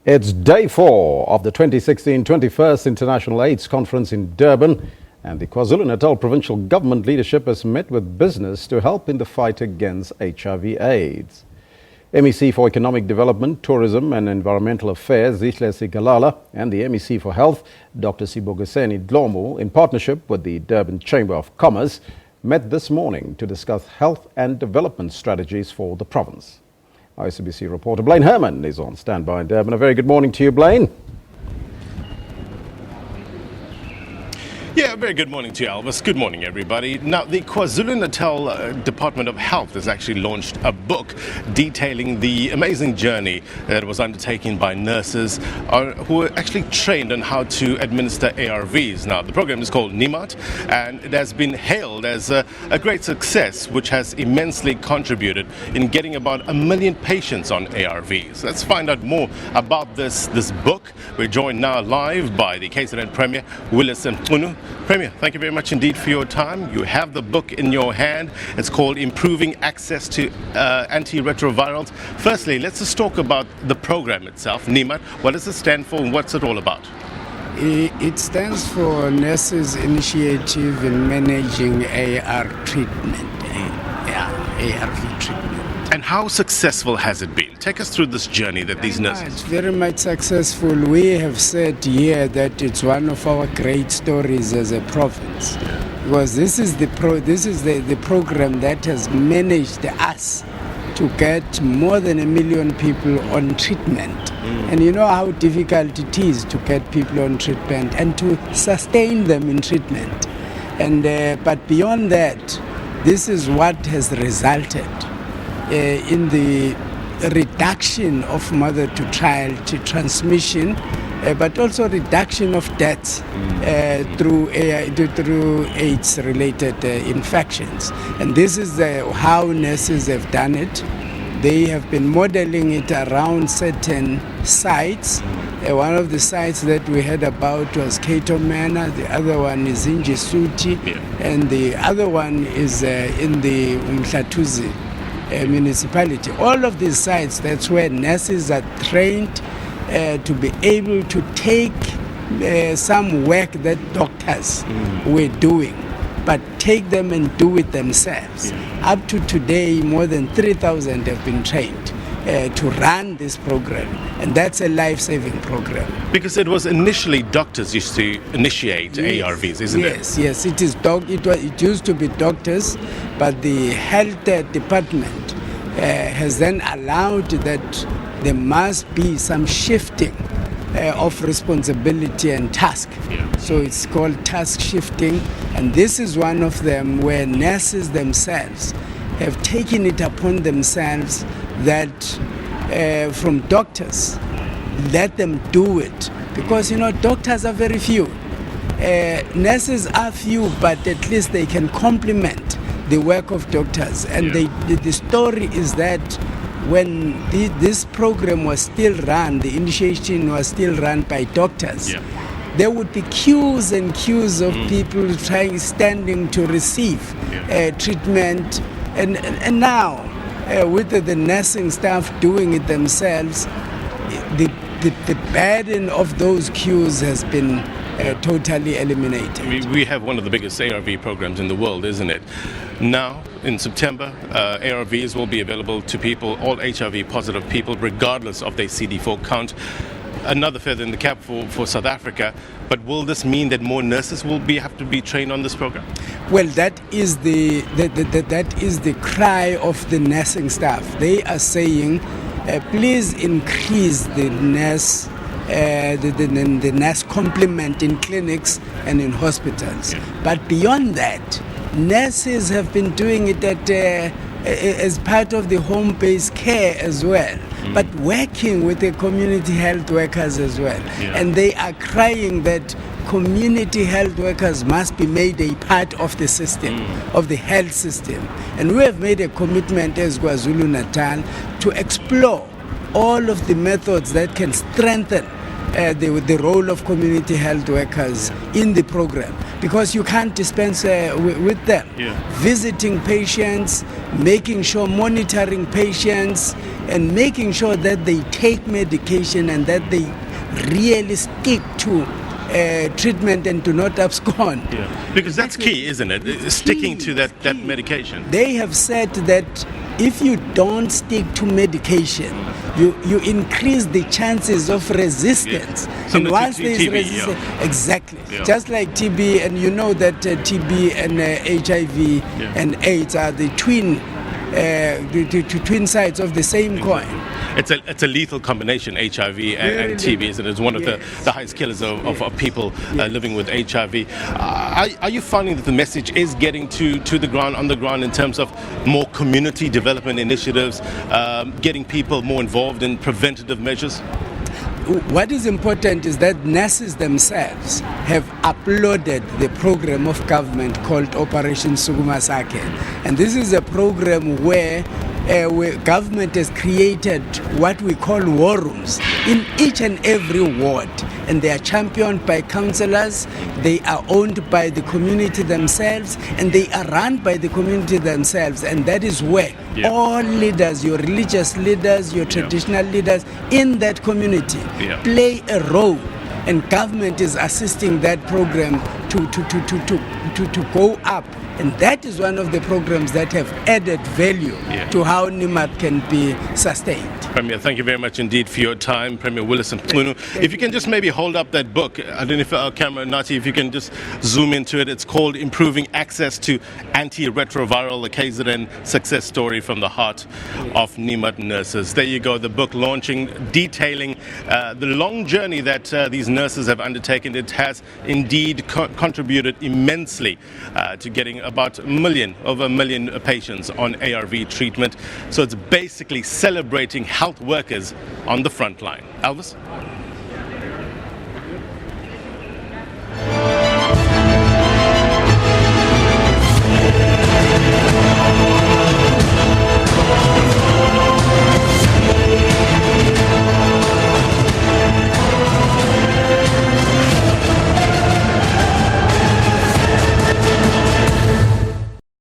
It's day 4 of the 2016 21st International AIDS Conference in Durban, and the KwaZulu-Natal Provincial Government leadership has met with business to help in the fight against HIV-Aids. MEC for Economic Development, Tourism and Environmental Affairs, Sihle Zikalala, and the MEC for Health, Dr. Sibongiseni Dhlomo, in partnership with the Durban Chamber of Commerce, met this morning to discuss health and development strategies for the province. Our SABC Reporter Blain Herman is on standby in Durban. A very good morning to you, Blain. Yeah, very good morning to you, Elvis. Good morning, everybody. Now, the KwaZulu-Natal Department of Health has actually launched a book detailing the amazing journey that was undertaken by nurses who were actually trained on how to administer ARVs. Now, the program is called NIMART, and it has been hailed as a great success, which has immensely contributed in getting about 1 million patients on ARVs. Let's find out more about this book. We're joined now live by the KZN Premier Willies Mchunu. Premier, thank you very much indeed for your time. You have the book in your hand. It's called Improving Access to Anti-Retrovirals. Firstly, let's just talk about the program itself, NIMART. What does it stand for and what's it all about? It stands for Nurses Initiative in Managing ARV treatment. And how successful has it been? Take us through this journey that these nurses... It's very much successful. We have said here that it's one of our great stories as a province, because this is the program that has managed us to get more than 1 million people on treatment. And you know how difficult it is to get people on treatment and to sustain them in treatment. And but beyond that, this is what has resulted in the reduction of mother-to-child transmission, but also reduction of deaths through AIDS-related infections. And this is how nurses have done it. They have been modeling it around certain sites. One of the sites that we heard about was Cato Manor, the other one is in Jesuti, and the other one is in the Umhlatuzi municipality. All of these sites, that's where nurses are trained to be able to take some work that doctors were doing, but take them and do it themselves. Up to today, more than 3,000 have been trained to run this program, and that's a life-saving program. Because it was initially doctors used to initiate ARVs, isn't it? Yes, it is. It used to be doctors, but the health department has then allowed that there must be some shifting of responsibility and task. So it's called task shifting, and this is one of them where nurses themselves have taken it upon themselves that from doctors, let them do it, because you know doctors are very few, nurses are few, but at least they can complement the work of doctors. And the story is that when this program was still run, the initiation was still run by doctors, there would be queues and queues of people standing to receive treatment, and now with the nursing staff doing it themselves, the burden of those queues has been totally eliminated. We have one of the biggest ARV programs in the world, isn't it? Now, in September, ARVs will be available to people, all HIV positive people, regardless of their CD4 count. Another feather in the cap for South Africa. But will this mean that more nurses will have to be trained on this program? Well, that is the cry of the nursing staff. They are saying, please increase the nurse complement in clinics and in hospitals. But beyond that, nurses have been doing it as part of the home-based care as well, but working with the community health workers as well. And they are crying that community health workers must be made a part of the system, of the health system. And we have made a commitment as KwaZulu-Natal to explore all of the methods that can strengthen the role of community health workers in the program. because you can't dispense with them. Yeah. Visiting patients, making sure, monitoring patients, and making sure that they take medication and that they really stick to treatment and do not abscond. Yeah. Because that's key, isn't it? Sticking to that medication. They have said that if you don't stick to medication, you increase the chances of resistance. Yeah. And Similar once to there is TB, resistance, yeah. exactly. Yeah. Just like TB, and you know that TB and HIV and AIDS are the twin sides of the same coin. It's a lethal combination, HIV and TB, isn't it? It's one of the highest killers of people living with HIV. Are you finding that the message is getting to the ground, on the ground, in terms of more community development initiatives, getting people more involved in preventative measures? What is important is that nurses themselves have uploaded the program of government called Operation Sukuma Sake. And this is a program where government has created what we call war rooms in each and every ward. And they are championed by councillors, they are owned by the community themselves, and they are run by the community themselves. And that is where all leaders, your religious leaders, your traditional leaders in that community play a role. And government is assisting that program to go up. And that is one of the programs that have added value to how NIMART can be sustained. Premier, thank you very much indeed for your time, Premier Willies Mchunu. If you can just maybe hold up that book, I don't know if our camera, Nati, if you can just zoom into it. It's called Improving Access to Anti-Retroviral, the KZN success story from the heart of NIMART nurses. There you go, the book launching, detailing the long journey that these nurses have undertaken. It has indeed contributed immensely to getting about over a million patients on ARV treatment. So it's basically celebrating health workers on the front line. Elvis?